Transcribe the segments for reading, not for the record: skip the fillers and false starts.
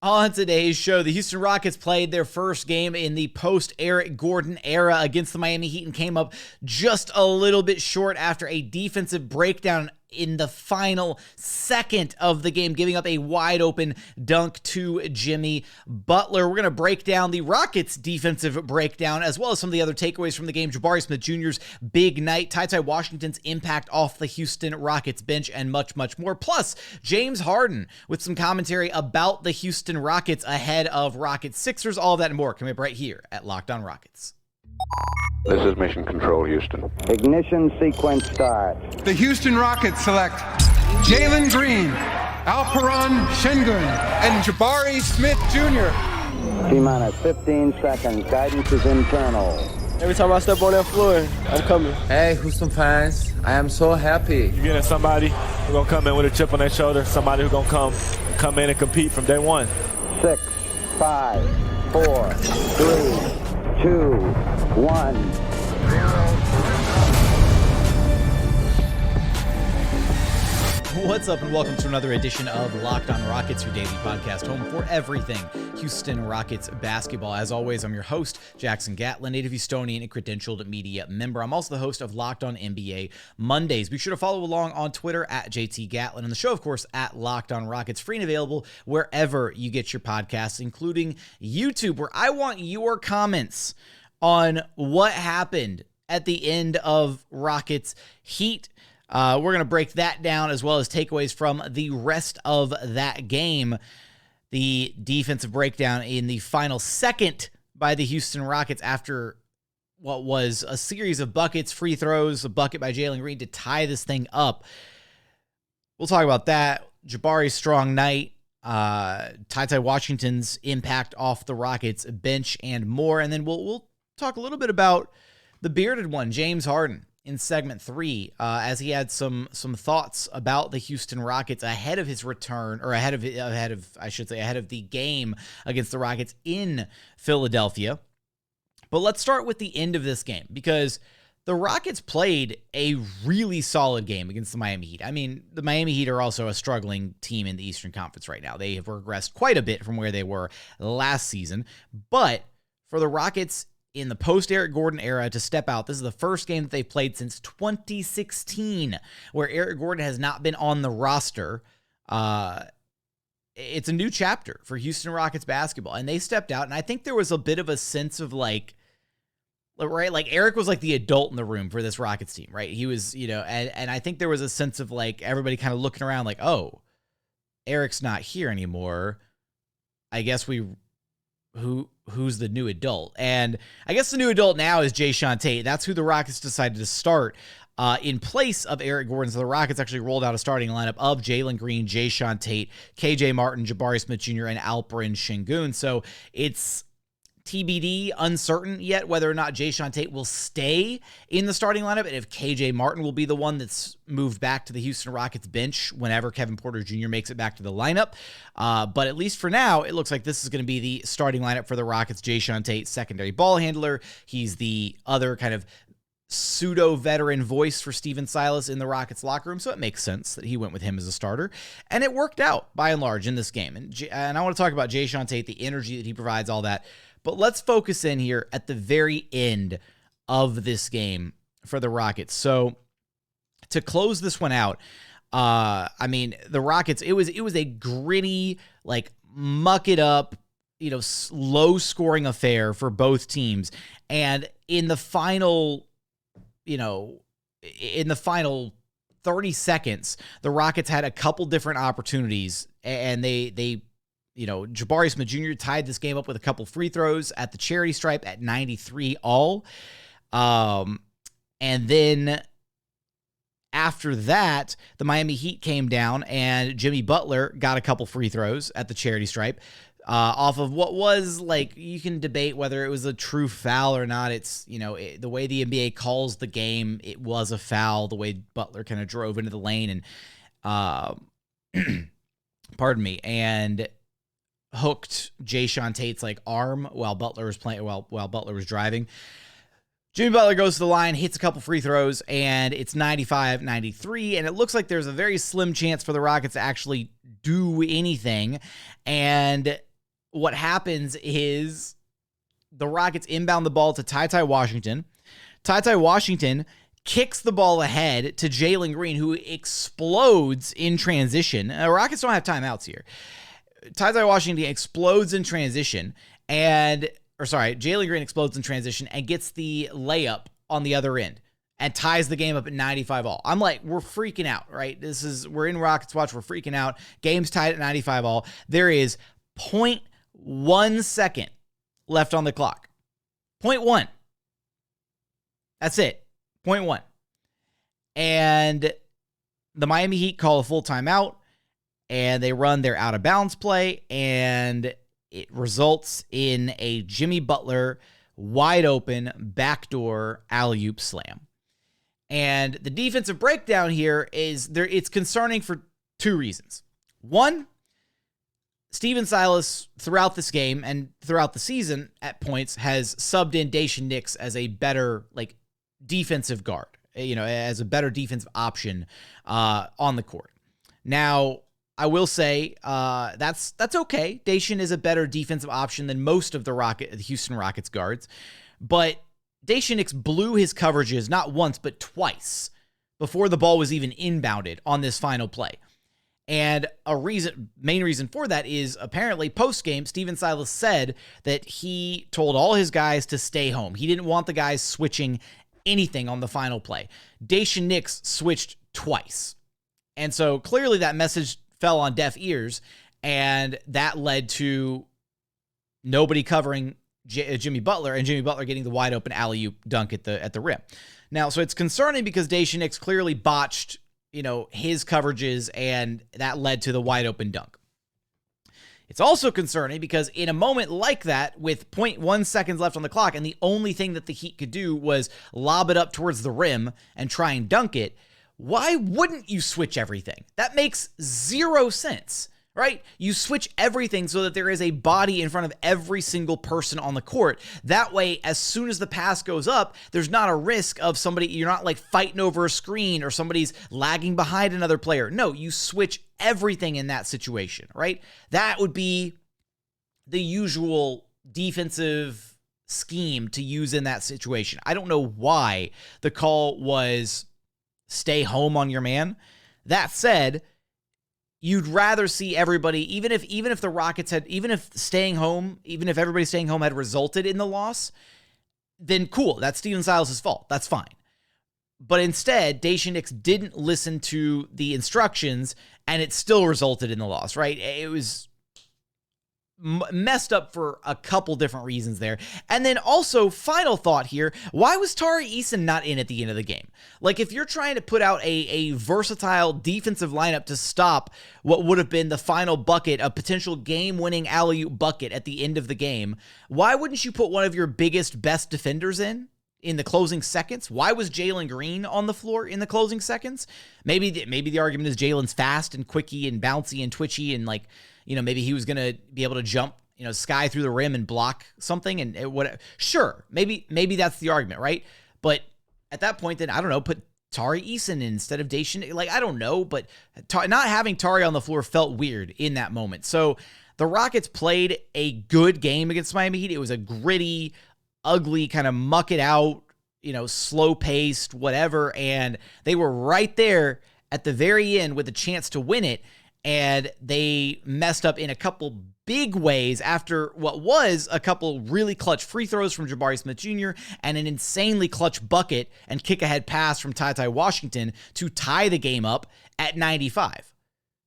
On today's show, the Houston Rockets played their first game in the post-Eric Gordon era against the Miami Heat and came up just a little bit short after a defensive breakdown in the final second of the game, giving up a wide-open dunk to Jimmy Butler. We're going to break down the Rockets' defensive breakdown, as well as some of the other takeaways from the game, Jabari Smith Jr.'s big night, TyTy Washington's impact off the Houston Rockets bench, and much, much more. Plus, James Harden with some commentary about the Houston Rockets ahead of Rockets Sixers. All of that and more coming up right here at Locked On Rockets. This is Mission Control, Houston. Ignition sequence start. The Houston Rockets select Jalen Green, Alperen Sengun, and Jabari Smith Jr. T-minus 15 seconds. Guidance is internal. Every time I step on that floor, I'm coming. Hey, Houston fans, I am so happy. You're getting somebody who's going to come in with a chip on their shoulder, somebody who's going to come in and compete from day one. 6, 5, 4, 3, 2, 1. What's up, and welcome to another edition of Locked On Rockets, your daily podcast home for everything Houston Rockets basketball. As always, I'm your host, Jackson Gatlin, native Houstonian and credentialed media member. I'm also the host of Locked On NBA Mondays. Be sure to follow along on Twitter at JT Gatlin, and the show, of course, at Locked On Rockets, free and available wherever you get your podcasts, including YouTube, where I want your comments on what happened at the end of Rockets Heat. We're going to break that down, as well as takeaways from the rest of that game. The defensive breakdown in the final second by the Houston Rockets after what was a series of buckets, free throws, a bucket by Jalen Green to tie this thing up. We'll talk about that. Jabari's strong night, TyTy Washington's impact off the Rockets bench, and more. And then we'll talk a little bit about the bearded one, James Harden, in segment 3, as he had some thoughts about the Houston Rockets ahead of his return, or ahead of the game against the Rockets in Philadelphia. But let's start with the end of this game, because the Rockets played a really solid game against the Miami Heat. I mean, the Miami Heat are also a struggling team in the Eastern Conference right now. They have regressed quite a bit from where they were last season. But for the Rockets in the post-Eric Gordon era to step out, this is the first game that they've played since 2016, where Eric Gordon has not been on the roster. It's a new chapter for Houston Rockets basketball, and they stepped out, and I think there was a bit of a sense of right, like Eric was like the adult in the room for this Rockets team, right? He was, and I think there was a sense of like everybody kind of looking around like, oh, Eric's not here anymore. I guess who's the new adult? And I guess the new adult now is Jae'Sean Tate. That's who the Rockets decided to start in place of Eric Gordon. So the Rockets actually rolled out a starting lineup of Jalen Green, Jae'Sean Tate, KJ Martin, Jabari Smith Jr., and Alperen Sengun. So it's TBD, uncertain yet whether or not Jae'Sean Tate will stay in the starting lineup, and if KJ Martin will be the one that's moved back to the Houston Rockets bench whenever Kevin Porter Jr. makes it back to the lineup. But at least for now, it looks like this is going to be the starting lineup for the Rockets. Jae'Sean Tate, secondary ball handler. He's the other kind of pseudo-veteran voice for Silas in the Rockets locker room, so it makes sense that he went with him as a starter, and it worked out by and large in this game. And I want to talk about Jae'Sean Tate, the energy that he provides, all that. But let's focus in here at the very end of this game for the Rockets. So to close this one out, I mean, the Rockets, it was a gritty, like muck it up, low scoring affair for both teams. And in the final, in the final 30 seconds, the Rockets had a couple different opportunities, and they Jabari Smith Jr. tied this game up with a couple free throws at the charity stripe at 93 all. And then after that, the Miami Heat came down, and Jimmy Butler got a couple free throws at the charity stripe off of what was, like, you can debate whether it was a true foul or not. It's, the way the NBA calls the game, it was a foul, the way Butler kind of drove into the lane and, pardon me, and hooked Jae'Sean Tate's arm while Butler was while Butler was driving. Jimmy Butler goes to the line, hits a couple free throws, and it's 95-93, and it looks like there's a very slim chance for the Rockets to actually do anything. And what happens is the Rockets inbound the ball to TyTy Washington. TyTy Washington kicks the ball ahead to Jalen Green, who explodes in transition. Rockets don't have timeouts here. TyTy Washington explodes in transition, Jalen Green explodes in transition and gets the layup on the other end and ties the game up at 95 all. I'm like, we're freaking out, right? We're in Rockets Watch, we're freaking out. Game's tied at 95 all. There is 0.1 second left on the clock. 0.1. That's it. 0.1. And the Miami Heat call a full timeout, and they run their out of bounds play, and it results in a Jimmy Butler wide open backdoor alley-oop slam. And the defensive breakdown here it's concerning for two reasons. One, Steven Silas throughout this game and throughout the season at points has subbed in Daishen Nix as a better defensive guard, as a better defensive option on the court. Now, I will say that's okay. Daishen is a better defensive option than most of the Houston Rockets guards, but Daishen Nix blew his coverages not once but twice before the ball was even inbounded on this final play. And main reason for that is apparently post-game, Steven Silas said that he told all his guys to stay home. He didn't want the guys switching anything on the final play. Daishen Nix switched twice. And so clearly that message fell on deaf ears, and that led to nobody covering Jimmy Butler, and Jimmy Butler getting the wide open alley-oop dunk at the rim. Now, so it's concerning because Daishen Nix clearly botched, his coverages, and that led to the wide open dunk. It's also concerning because in a moment like that, with 0.1 seconds left on the clock, and the only thing that the Heat could do was lob it up towards the rim and try and dunk it, why wouldn't you switch everything? That makes zero sense, right? You switch everything so that there is a body in front of every single person on the court. That way, as soon as the pass goes up, there's not a risk of you're not fighting over a screen or somebody's lagging behind another player. No, you switch everything in that situation, right? That would be the usual defensive scheme to use in that situation. I don't know why the call was stay home on your man. That said, you'd rather see everybody, even if the Rockets even if everybody staying home had resulted in the loss, then cool, that's Steven Silas' fault. That's fine. But instead, Daishen Nix didn't listen to the instructions, and it still resulted in the loss, right? It was messed up for a couple different reasons there. And then also, final thought here, why was Tari Eason not in at the end of the game? If you're trying to put out a versatile defensive lineup to stop what would have been the final bucket, a potential game-winning alley-oop bucket at the end of the game, why wouldn't you put one of your biggest, best defenders in the closing seconds? Why was Jalen Green on the floor in the closing seconds? Maybe the argument is Jalen's fast and quicky and bouncy and twitchy, and maybe he was going to be able to jump, sky through the rim and block something, and sure, maybe that's the argument, right? But at that point, then I don't know, put Tari Eason in instead of Daishen. I don't know, but not having Tari on the floor felt weird in that moment. So the Rockets played a good game against Miami Heat. It was a gritty, ugly, kind of muck it out, slow paced, whatever. And they were right there at the very end with a chance to win it. And they messed up in a couple big ways after what was a couple really clutch free throws from Jabari Smith Jr. and an insanely clutch bucket and kick-ahead pass from TyTy Washington to tie the game up at 95.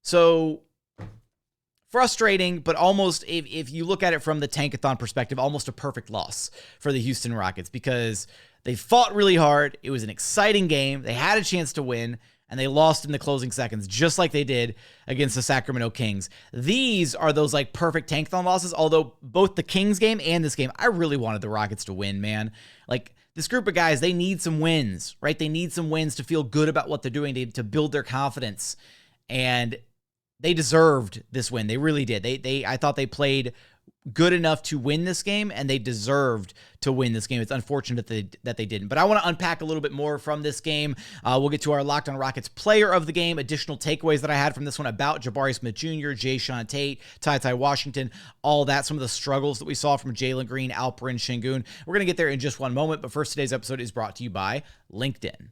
So frustrating, but almost, if you look at it from the tankathon perspective, almost a perfect loss for the Houston Rockets because they fought really hard. It was an exciting game. They had a chance to win, and they lost in the closing seconds, just like they did against the Sacramento Kings. These are those perfect tankathon losses, although both the Kings game and this game, I really wanted the Rockets to win, man. This group of guys, they need some wins, right? They need some wins to feel good about what they're doing, to build their confidence, and they deserved this win. They really did. I thought they played good enough to win this game, and they deserved to win this game. It's unfortunate that they didn't. But I want to unpack a little bit more from this game. We'll get to our Locked on Rockets player of the game, additional takeaways that I had from this one about Jabari Smith Jr., Jae'Sean Tate, TyTy Washington, all that, some of the struggles that we saw from Jalen Green, Alperen, Sengun. We're going to get there in just one moment, but first, today's episode is brought to you by LinkedIn.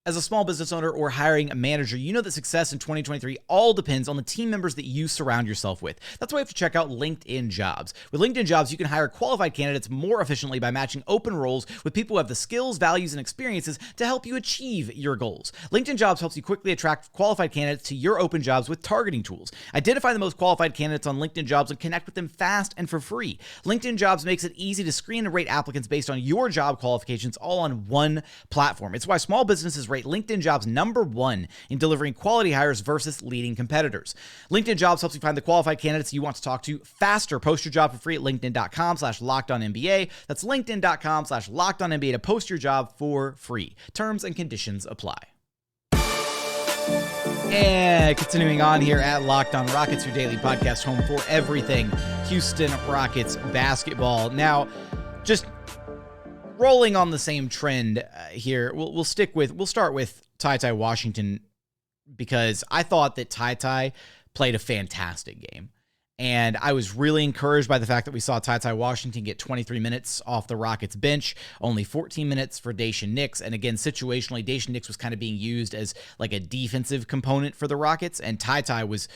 As a small business owner or hiring a manager, you know that success in 2023 all depends on the team members that you surround yourself with. That's why you have to check out LinkedIn Jobs. With LinkedIn Jobs, you can hire qualified candidates more efficiently by matching open roles with people who have the skills, values, and experiences to help you achieve your goals. LinkedIn Jobs helps you quickly attract qualified candidates to your open jobs with targeting tools. Identify the most qualified candidates on LinkedIn Jobs and connect with them fast and for free. LinkedIn Jobs makes it easy to screen and rate applicants based on your job qualifications all on one platform. It's why small businesses rate LinkedIn Jobs #1 in delivering quality hires versus leading competitors. LinkedIn Jobs helps you find the qualified candidates you want to talk to faster. Post your job for free at linkedin.com/lockedonnba. That's linkedin.com/lockedonnba to post your job for free. Terms and conditions apply. And continuing on here at Locked on Rockets, your daily podcast home for everything Houston Rockets basketball. Now, just rolling on the same trend here, we'll start with TyTy Washington, because I thought that TyTy played a fantastic game. And I was really encouraged by the fact that we saw TyTy Washington get 23 minutes off the Rockets bench, only 14 minutes for Daishen Nix. And again, situationally, Daishen Nix was kind of being used as like a defensive component for the Rockets. And TyTy was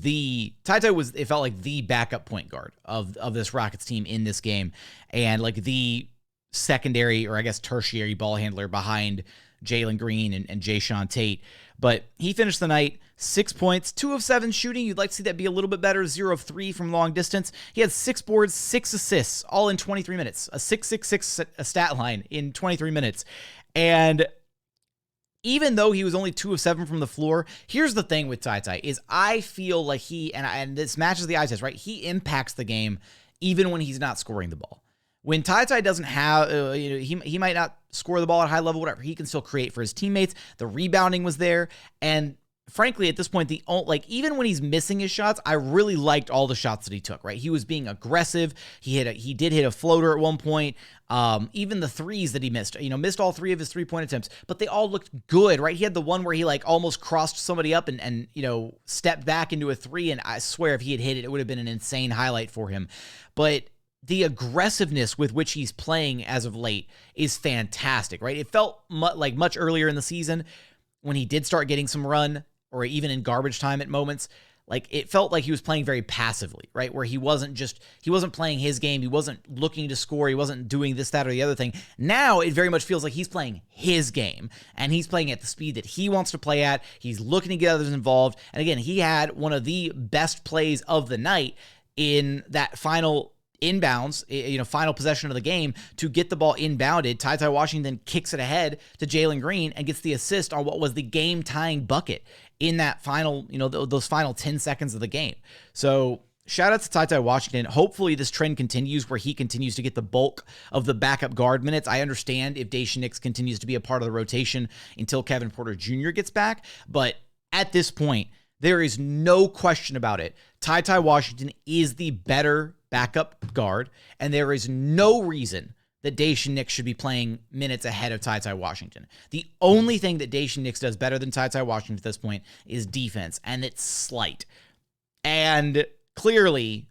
it felt like the backup point guard of this Rockets team in this game. And like the secondary, or I guess tertiary ball handler behind Jalen Green and Jae'Sean Tate. But he finished the night 6 points, 2 of 7 shooting. You'd like to see that be a little bit better. 0 of 3 from long distance. He had 6 boards, 6 assists, all in 23 minutes. A 6.66 stat line in 23 minutes. And even though he was only 2 of 7 from the floor, here's the thing with TyTy is I feel like and this matches the eye test, right? He impacts the game even when he's not scoring the ball. When TyTy doesn't have, he might not score the ball at a high level, whatever. He can still create for his teammates. The rebounding was there, and frankly, at this point, even when he's missing his shots, I really liked all the shots that he took. Right, he was being aggressive. He did hit a floater at one point. Even the threes that he missed, missed all 3 of his 3-point attempts, but they all looked good. Right, he had the one where he almost crossed somebody up and stepped back into a 3, and I swear if he had hit it, it would have been an insane highlight for him. But the aggressiveness with which he's playing as of late is fantastic, right? It felt like much earlier in the season when he did start getting some run, or even in garbage time at moments, like it felt like he was playing very passively, right? Where he wasn't playing his game. He wasn't looking to score. He wasn't doing this, that, or the other thing. Now it very much feels like he's playing his game, and he's playing at the speed that he wants to play at. He's looking to get others involved. And again, he had one of the best plays of the night in that final inbounds, final possession of the game to get the ball inbounded. TyTy Washington kicks it ahead to Jalen Green and gets the assist on what was the game-tying bucket in that final, those final 10 seconds of the game. So shout out to TyTy Washington. Hopefully this trend continues where he continues to get the bulk of the backup guard minutes. I understand if Daishen Nix continues to be a part of the rotation until Kevin Porter Jr. gets back, but at this point, there is no question about it. TyTy Washington is the better backup guard, and there is no reason that Daishen Nix should be playing minutes ahead of TyTy Washington. The only thing that Daishen Nix does better than TyTy Washington at this point is defense, and it's slight. And clearly,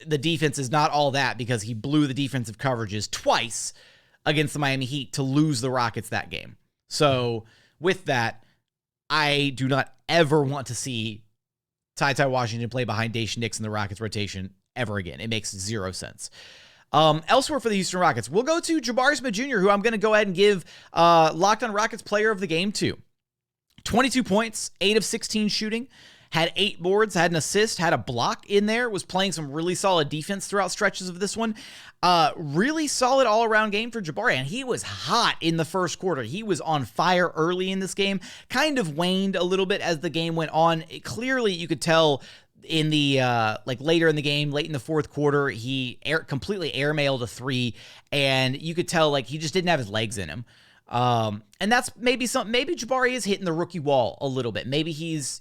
the defense is not all that because he blew the defensive coverages twice against the Miami Heat to lose the Rockets that game. So with that, I do not ever want to see TyTy Washington play behind Daishen Nix in the Rockets rotation ever again. It makes 0 sense. Elsewhere for the Houston Rockets, we'll go to Jabari Smith Jr., who I'm going to go ahead and give Locked on Rockets player of the game to. 22 points, 8 of 16 shooting, had 8 boards, had an assist, had a block in there, was playing some really solid defense throughout stretches of this one. Really solid all-around game for Jabari, and he was hot in the first quarter. He was on fire early in this game, kind of waned a little bit as the game went on. Clearly, you could tell in the later in the game, late in the fourth quarter, he completely airmailed a 3, and you could tell he just didn't have his legs in him. And that's maybe Jabari is hitting the rookie wall a little bit. Maybe he's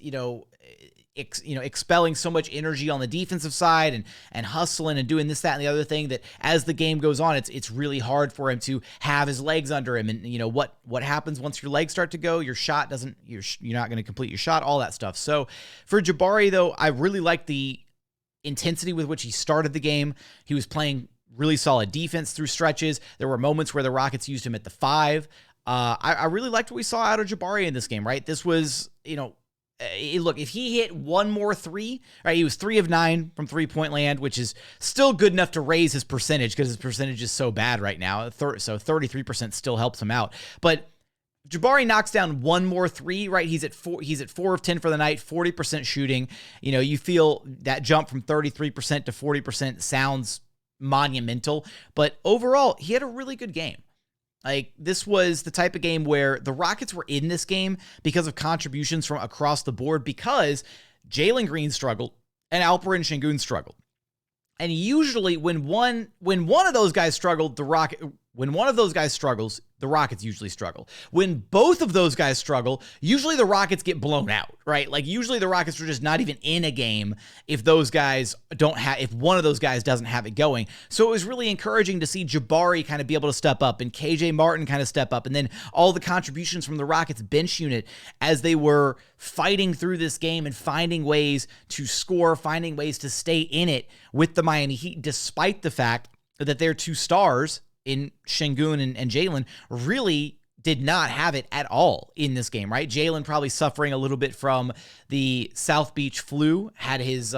expelling so much energy on the defensive side and hustling and doing this, that, and the other thing, that as the game goes on, it's really hard for him to have his legs under him. And what happens once your legs start to go, your shot doesn't, you're not going to complete your shot, all that stuff. So for Jabari, though, I really like the intensity with which he started the game. He was playing really solid defense through stretches. There were moments where the Rockets used him at the 5. I really liked what we saw out of Jabari in this game, right? This was, look, if he hit one more 3, right, he was 3 of 9 from three-point land, which is still good enough to raise his percentage because his percentage is so bad right now. So 33% still helps him out. But Jabari knocks down one more 3, right? He's at 4 of 10 for the night, 40% shooting. You feel that jump from 33% to 40% sounds monumental, but overall, he had a really good game. Like, this was the type of game where the Rockets were in this game because of contributions from across the board, because Jalen Green struggled and Alperen Sengun struggled. And usually when one of those guys struggled, when one of those guys struggles, the Rockets usually struggle. When both of those guys struggle, usually the Rockets get blown out, right? Like, usually the Rockets are just not even in a game if one of those guys doesn't have it going. So it was really encouraging to see Jabari kind of be able to step up and KJ Martin kind of step up, and then all the contributions from the Rockets bench unit as they were fighting through this game and finding ways to score, finding ways to stay in it with the Miami Heat, despite the fact that their 2 stars in Sengun and Jalen really did not have it at all in this game, right? Jalen probably suffering a little bit from the South Beach flu, had his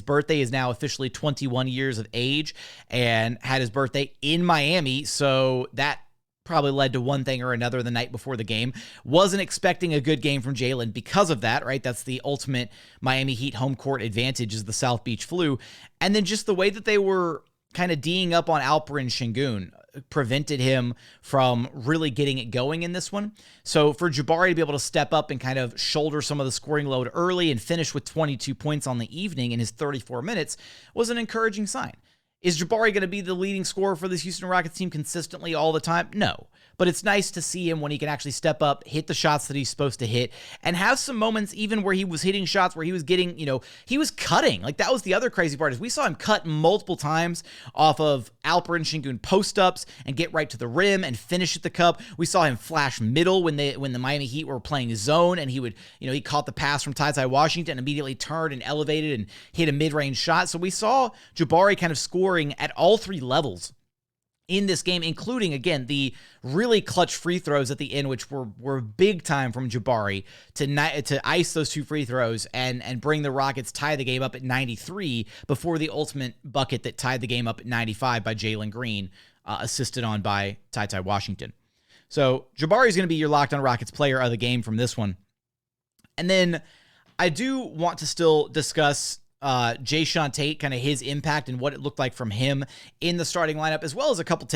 birthday, is now officially 21 years of age, and had his birthday in Miami, so that probably led to one thing or another the night before the game. Wasn't expecting a good game from Jalen because of that, right? That's the ultimate Miami Heat home court advantage, is the South Beach flu. And then just the way that they were kind of D'ing up on Alperen Sengun prevented him from really getting it going in this one. So for Jabari to be able to step up and kind of shoulder some of the scoring load early and finish with 22 points on the evening in his 34 minutes was an encouraging sign. Is Jabari going to be the leading scorer for this Houston Rockets team consistently all the time? No. But it's nice to see him when he can actually step up, hit the shots that he's supposed to hit, and have some moments even where he was hitting shots where he was getting, he was cutting. Like, that was the other crazy part, is we saw him cut multiple times off of Alperen Sengun post-ups and get right to the rim and finish at the cup. We saw him flash middle when the Miami Heat were playing zone, and he would, he caught the pass from TyTy Washington, immediately turned and elevated and hit a mid-range shot. So we saw Jabari kind of scoring at all 3 levels in this game, including, again, the really clutch free throws at the end, which were big time from Jabari to ice those 2 free throws and bring the Rockets, tie the game up at 93 before the ultimate bucket that tied the game up at 95 by Jalen Green, assisted on by TyTy Washington. So Jabari is going to be your Locked on Rockets player of the game from this one. And then I do want to still discuss Jae'Sean Tate, kind of his impact and what it looked like from him in the starting lineup, as well as a couple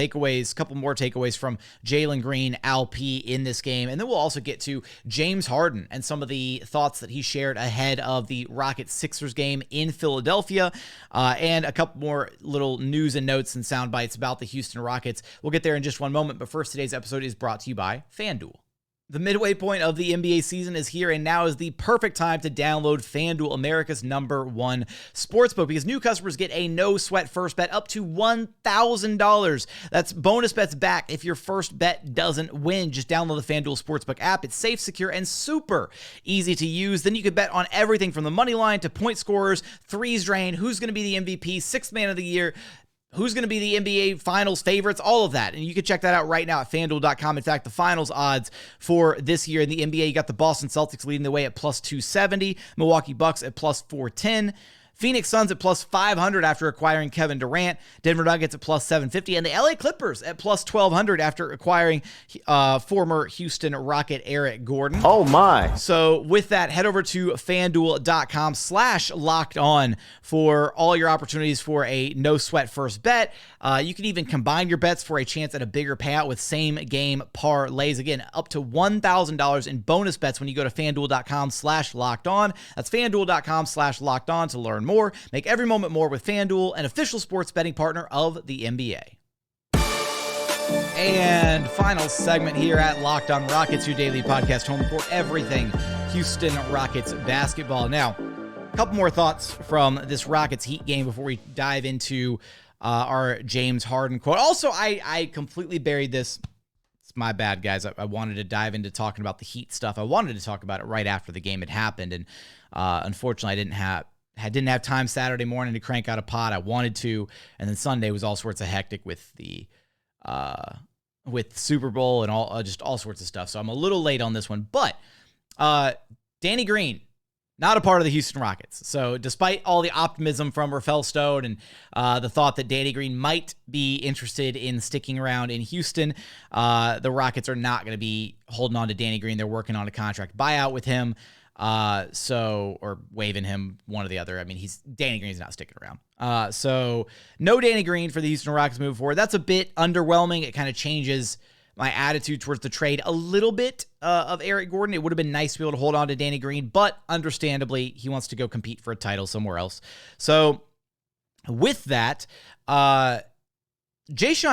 more takeaways from Jalen Green, Al P in this game. And then we'll also get to James Harden and some of the thoughts that he shared ahead of the Rockets-Sixers game in Philadelphia, and a couple more little news and notes and sound bites about the Houston Rockets. We'll get there in just one moment, but first, today's episode is brought to you by FanDuel. The midway point of the NBA season is here, and now is the perfect time to download FanDuel, America's #1 sportsbook, because new customers get a no-sweat first bet up to $1,000. That's bonus bets back if your first bet doesn't win. Just download the FanDuel Sportsbook app. It's safe, secure, and super easy to use. Then you can bet on everything from the money line to point scorers, threes drain, who's going to be the MVP, sixth man of the year, who's going to be the NBA Finals favorites, all of that. And you can check that out right now at FanDuel.com. In fact, the Finals odds for this year in the NBA, you got the Boston Celtics leading the way at plus 270, Milwaukee Bucks at plus 410, Phoenix Suns at plus 500 after acquiring Kevin Durant, Denver Nuggets at plus 750, and the LA Clippers at plus 1200 after acquiring former Houston Rocket Eric Gordon. Oh my. So with that, head over to FanDuel.com/lockedon for all your opportunities for a no sweat first bet. You can even combine your bets for a chance at a bigger payout with same game parlays. Again, up to $1,000 in bonus bets when you go to FanDuel.com/lockedon. That's FanDuel.com/lockedon to learn more. Make every moment more with FanDuel, an official sports betting partner of the NBA. And final segment here at Locked on Rockets, your daily podcast home for everything Houston Rockets basketball. Now, A couple more thoughts from this Rockets Heat game before we dive into our James Harden quote. Also, I completely buried this. It's my bad, guys. I wanted to dive into talking about the Heat stuff. I wanted to talk about it right after the game had happened, and unfortunately, I didn't have time Saturday morning to crank out a pod. I wanted to, and then Sunday was all sorts of hectic with the Super Bowl and all sorts of stuff. So I'm a little late on this one, but Danny Green, not a part of the Houston Rockets. So despite all the optimism from Rafael Stone and the thought that Danny Green might be interested in sticking around in Houston, the Rockets are not going to be holding on to Danny Green. They're working on a contract buyout with him. Or waiving him, one or the other. I mean, Danny Green's not sticking around. So no Danny Green for the Houston Rockets moving forward. That's a bit underwhelming. It kind of changes my attitude towards the trade a little bit of Eric Gordon. It would have been nice to be able to hold on to Danny Green, but understandably, he wants to go compete for a title somewhere else. So with that, Jae'Sean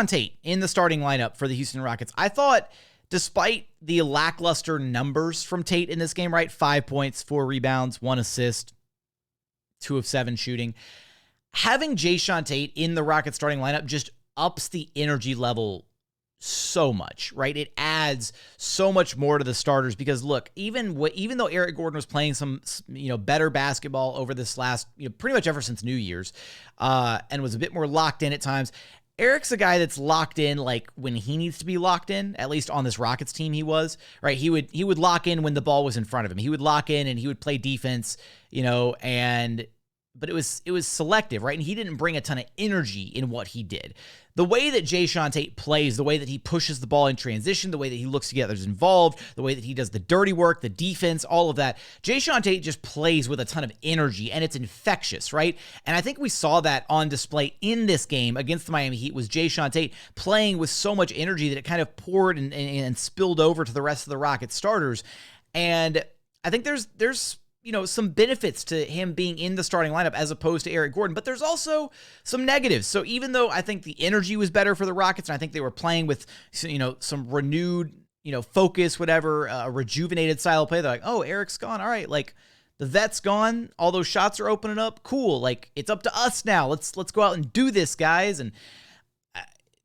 Tate in the starting lineup for the Houston Rockets. I thought, despite the lackluster numbers from Tate in this game, right? 5 points, 4 rebounds, 1 assist, 2 of 7 shooting. Having Jae'Sean Tate in the Rockets starting lineup just ups the energy level so much, right? It adds so much more to the starters because look, even though Eric Gordon was playing some, better basketball over this last, pretty much ever since New Year's, and was a bit more locked in at times, Eric's a guy that's locked in like when he needs to be locked in, at least on this Rockets team he was, right? He would lock in when the ball was in front of him. He would lock in and he would play defense, but it was selective, right? And he didn't bring a ton of energy in what he did. The way that Jae'Sean Tate plays, the way that he pushes the ball in transition, the way that he looks to get others involved, the way that he does the dirty work, the defense, all of that, Jae'Sean Tate just plays with a ton of energy, and it's infectious, right? And I think we saw that on display in this game against the Miami Heat, was Jae'Sean Tate playing with so much energy that it kind of poured and spilled over to the rest of the Rockets starters. And I think there's some benefits to him being in the starting lineup as opposed to Eric Gordon, but there's also some negatives. So even though I think the energy was better for the Rockets, and I think they were playing with, some renewed, focus, whatever, a rejuvenated style of play, they're like, oh, Eric's gone. All right. Like, the vet's gone. All those shots are opening up. Cool. Like, it's up to us now. Let's go out and do this, guys. And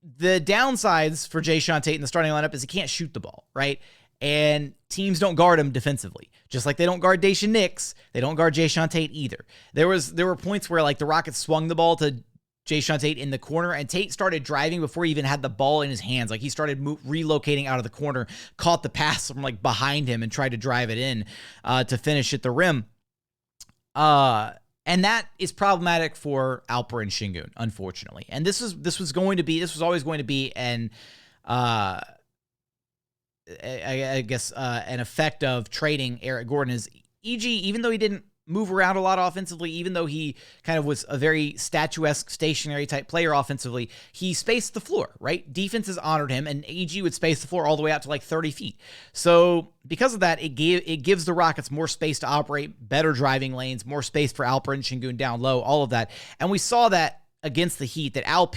the downsides for Jae'Sean Tate in the starting lineup is he can't shoot the ball, right? And teams don't guard him defensively. Just like they don't guard Daishen Nix, they don't guard Jae'Sean Tate either. There were points where like the Rockets swung the ball to Jae'Sean Tate in the corner, and Tate started driving before he even had the ball in his hands. Like he started relocating out of the corner, caught the pass from like behind him, and tried to drive it in to finish at the rim. And that is problematic for Alperen Sengun, unfortunately. And this was always going to be an I guess an effect of trading Eric Gordon is E.G., even though he didn't move around a lot offensively, even though he kind of was a very statuesque, stationary type player offensively, he spaced the floor, right? Defenses honored him, and E.G. would space the floor all the way out to like 30 feet. So because of that, it gives the Rockets more space to operate, better driving lanes, more space for Alperen Sengun down low, all of that. And we saw that against the Heat, that Alp,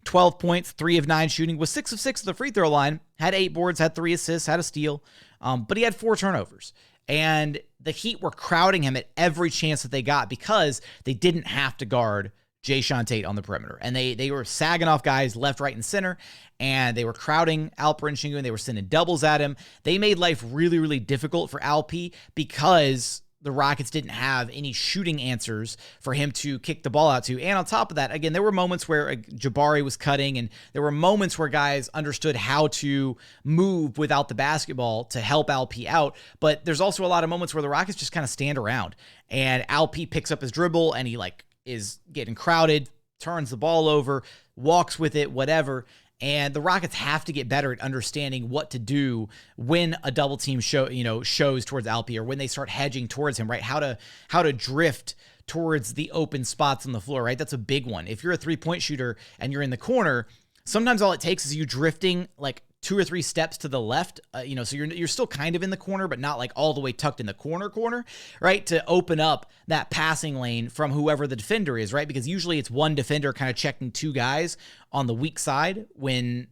12 points, 3 of 9 shooting, was 6 of 6 at the free throw line, had 8 boards, had 3 assists, had a steal, but he had 4 turnovers. And the Heat were crowding him at every chance that they got because they didn't have to guard Jae'Sean Tate on the perimeter. And they were sagging off guys left, right, and center, and they were crowding Alperen Sengun. They were sending doubles at him. They made life really, really difficult for Alp because the Rockets didn't have any shooting answers for him to kick the ball out to. And on top of that, again, there were moments where Jabari was cutting, and there were moments where guys understood how to move without the basketball to help Alp out. But there's also a lot of moments where the Rockets just kind of stand around, and Alp picks up his dribble, and he is getting crowded, turns the ball over, walks with it, whatever. And the Rockets have to get better at understanding what to do when a double team shows towards Alp, or when they start hedging towards him, right? How to drift towards the open spots on the floor, right? That's a big one. If you're a 3-point shooter and you're in the corner, sometimes all it takes is you drifting like 2 or 3 steps to the left, so you're still kind of in the corner, but not like all the way tucked in the corner, right? To open up that passing lane from whoever the defender is, right? Because usually it's one defender kind of checking 2 guys on the weak side when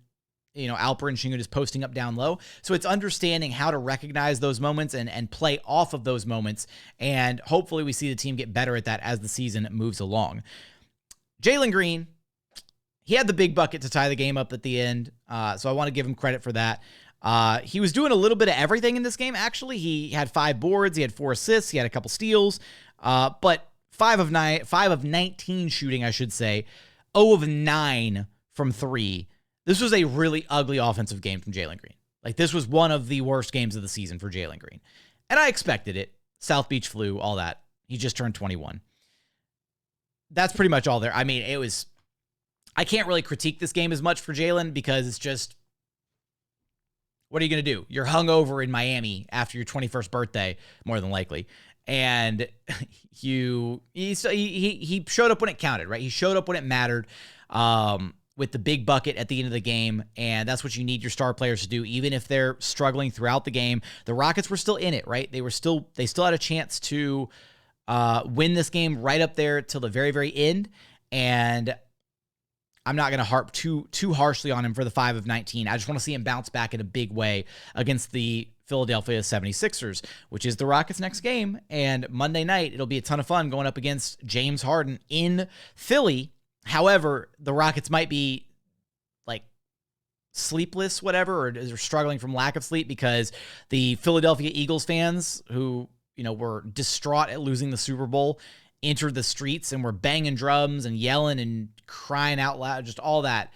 Alperen and Sengun is posting up down low. So it's understanding how to recognize those moments and play off of those moments. And hopefully we see the team get better at that as the season moves along. Jalen Green, he had the big bucket to tie the game up at the end. So I want to give him credit for that. He was doing a little bit of everything in this game, actually. He had 5 boards, he had 4 assists, he had a couple steals, but 5 of 19 shooting, I should say. 0 of 9 from 3. This was a really ugly offensive game from Jalen Green. Like, this was one of the worst games of the season for Jalen Green. And I expected it. South Beach flu, all that. He just turned 21. That's pretty much all there. I mean, I can't really critique this game as much for Jalen because it's just, what are you going to do? You're hungover in Miami after your 21st birthday, more than likely. And he showed up when it counted, right? He showed up when it mattered. With the big bucket at the end of the game, and that's what you need your star players to do, even if they're struggling throughout the game. The Rockets were still in it, right? They still had a chance to win this game right up there till the very, very end, and I'm not going to harp too harshly on him for the 5 of 19. I just want to see him bounce back in a big way against the Philadelphia 76ers, which is the Rockets' next game, and Monday night, it'll be a ton of fun going up against James Harden in Philly. However, the Rockets might be like sleepless, whatever, or they're struggling from lack of sleep because the Philadelphia Eagles fans who, were distraught at losing the Super Bowl entered the streets and were banging drums and yelling and crying out loud, just all that,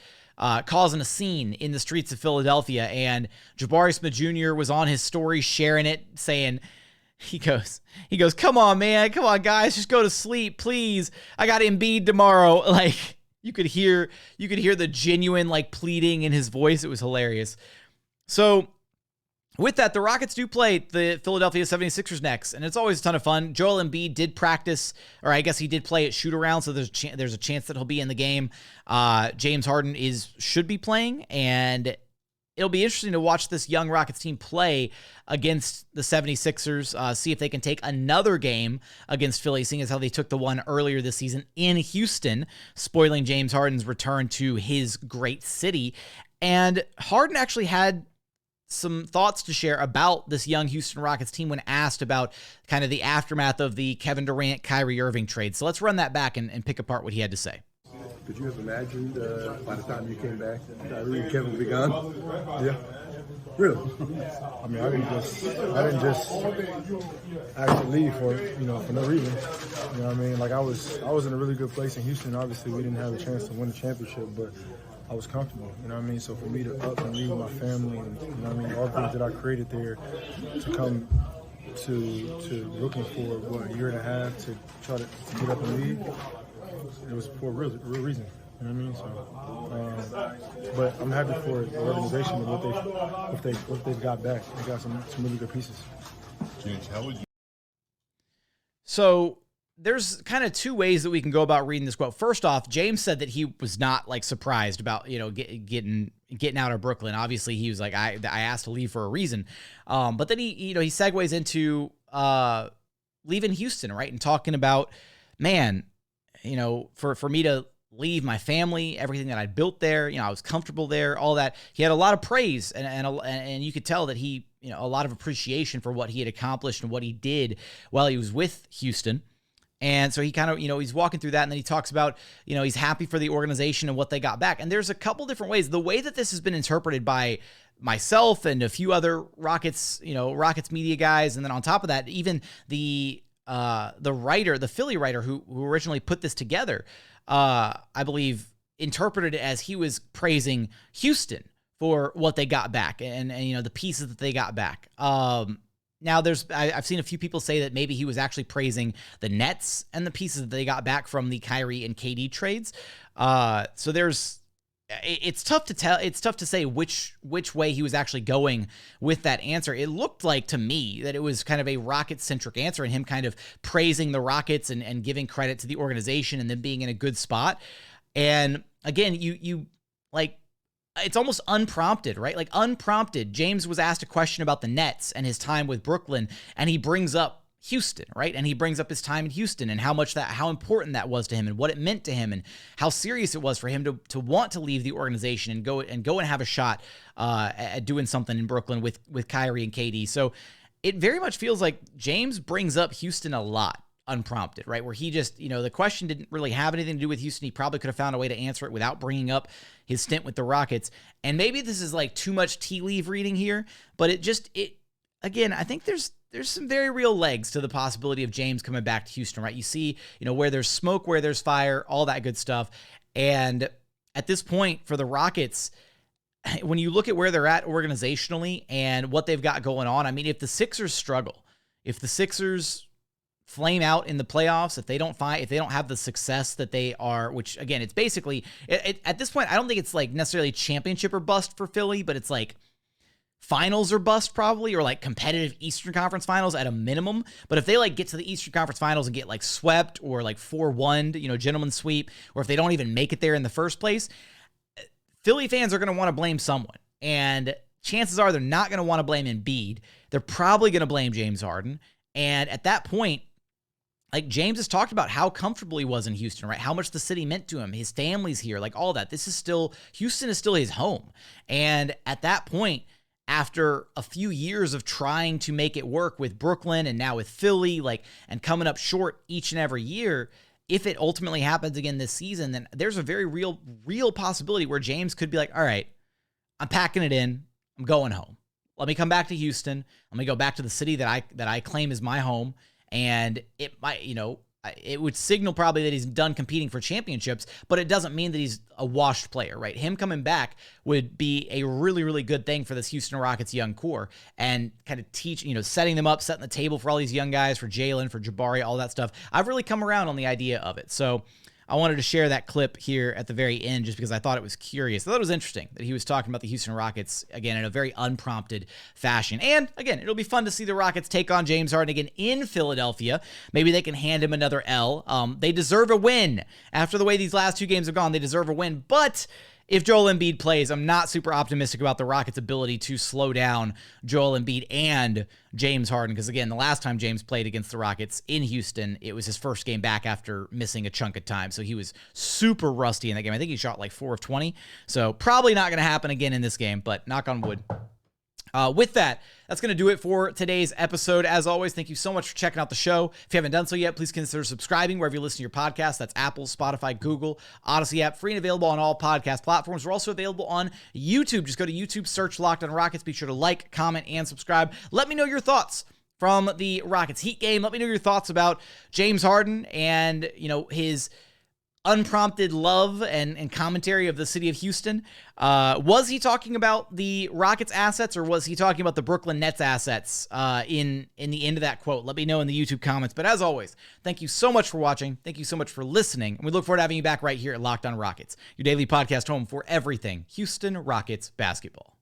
causing a scene in the streets of Philadelphia. And Jabari Smith Jr. was on his story sharing it, saying, He goes, come on, man. Come on, guys. Just go to sleep, please. I got Embiid tomorrow. Like, you could hear the genuine, like, pleading in his voice. It was hilarious. So, with that, the Rockets do play the Philadelphia 76ers next, and it's always a ton of fun. Joel Embiid did practice, or I guess he did play at shoot-around, so there's a chance that he'll be in the game. James Harden should be playing, and it'll be interesting to watch this young Rockets team play against the 76ers, see if they can take another game against Philly, seeing as how they took the one earlier this season in Houston, spoiling James Harden's return to his great city. And Harden actually had some thoughts to share about this young Houston Rockets team when asked about kind of the aftermath of the Kevin Durant, Kyrie Irving trade. So let's run that back and pick apart what he had to say. Could you have imagined by the time you came back, Kyrie and Kevin would be gone? Yeah. Really? I mean, I didn't just actually leave for no reason. You know what I mean? Like I was in a really good place in Houston. Obviously, we didn't have a chance to win the championship, but I was comfortable. You know what I mean? So for me to up and leave my family and all the things that I created there, to come to looking for a year and a half to try to get up and leave. It was for a real reason, you know what I mean? So, but I'm happy for the organization and what they've got back. They got some really good pieces. James, how would you? So there's kind of 2 ways that we can go about reading this quote. First off, James said that he was not like surprised about getting out of Brooklyn. Obviously, he was like, I asked to leave for a reason. But then he segues into leaving Houston, right, and talking about, man, for me to leave my family, everything that I'd built there, I was comfortable there, all that. He had a lot of praise and you could tell that he, a lot of appreciation for what he had accomplished and what he did while he was with Houston. And so he kind of, he's walking through that, and then he talks about, he's happy for the organization and what they got back. And there's a couple different ways. The way that this has been interpreted by myself and a few other Rockets media guys, and then on top of that, even the writer, the Philly writer who originally put this together, I believe interpreted it as he was praising Houston for what they got back and the pieces that they got back. Now I've seen a few people say that maybe he was actually praising the Nets and the pieces that they got back from the Kyrie and KD trades. So it's tough to tell. It's tough to say which way he was actually going with that answer. It looked like to me that it was kind of a Rocket-centric answer and him kind of praising the Rockets and giving credit to the organization and them being in a good spot. And again, you like, it's almost unprompted, right? Like unprompted. James was asked a question about the Nets and his time with Brooklyn, and he brings up Houston, right? And he brings up his time in Houston and how important that was to him and what it meant to him and how serious it was for him to want to leave the organization and go and have a shot at doing something in Brooklyn with Kyrie and KD. So it very much feels like James brings up Houston a lot unprompted, right? Where he just, the question didn't really have anything to do with Houston. He probably could have found a way to answer it without bringing up his stint with the Rockets. And maybe this is like too much tea leaf reading here, but again, I think there's some very real legs to the possibility of James coming back to Houston, right? You see, where there's smoke, where there's fire, all that good stuff. And at this point for the Rockets, when you look at where they're at organizationally and what they've got going on, I mean, if the Sixers struggle, if the Sixers flame out in the playoffs, if they don't have the success that they are, which again, it's basically at this point, I don't think it's like necessarily championship or bust for Philly, but it's like finals or bust probably, or like competitive Eastern Conference Finals at a minimum. But if they like get to the Eastern Conference Finals and get like swept or like 4-1, gentleman sweep, or if they don't even make it there in the first place, Philly fans are going to want to blame someone. And chances are they're not going to want to blame Embiid. They're probably going to blame James Harden. And at that point, like James has talked about how comfortable he was in Houston, right? How much the city meant to him. His family's here, like all that. Houston is still his home. And at that point, after a few years of trying to make it work with Brooklyn and now with Philly, and coming up short each and every year, if it ultimately happens again this season, then there's a very real possibility where James could be like, all right, I'm packing it in. I'm going home. Let me come back to Houston. Let me go back to the city that I claim is my home. And it might, it would signal probably that he's done competing for championships, but it doesn't mean that he's a washed player, right? Him coming back would be a really, really good thing for this Houston Rockets young core and kind of setting them up, setting the table for all these young guys, for Jalen, for Jabari, all that stuff. I've really come around on the idea of it. So I wanted to share that clip here at the very end just because I thought it was curious. I thought it was interesting that he was talking about the Houston Rockets, again, in a very unprompted fashion. And, again, it'll be fun to see the Rockets take on James Harden again in Philadelphia. Maybe they can hand him another L. They deserve a win. After the way these last two games have gone, they deserve a win. But if Joel Embiid plays, I'm not super optimistic about the Rockets' ability to slow down Joel Embiid and James Harden. Because, again, the last time James played against the Rockets in Houston, it was his first game back after missing a chunk of time. So he was super rusty in that game. I think he shot like 4 of 20. So probably not going to happen again in this game, but knock on wood. With that, that's going to do it for today's episode. As always, thank you so much for checking out the show. If you haven't done so yet, please consider subscribing wherever you listen to your podcast. That's Apple, Spotify, Google, Odyssey app, free and available on all podcast platforms. We're also available on YouTube. Just go to YouTube, search Locked On Rockets. Be sure to like, comment, and subscribe. Let me know your thoughts from the Rockets Heat game. Let me know your thoughts about James Harden and, his unprompted love and commentary of the city of Houston. Was he talking about the Rockets assets, or was he talking about the Brooklyn Nets assets in the end of that quote? Let me know in the YouTube comments. But as always, thank you so much for watching. Thank you so much for listening. And we look forward to having you back right here at Locked On Rockets, your daily podcast home for everything Houston Rockets basketball.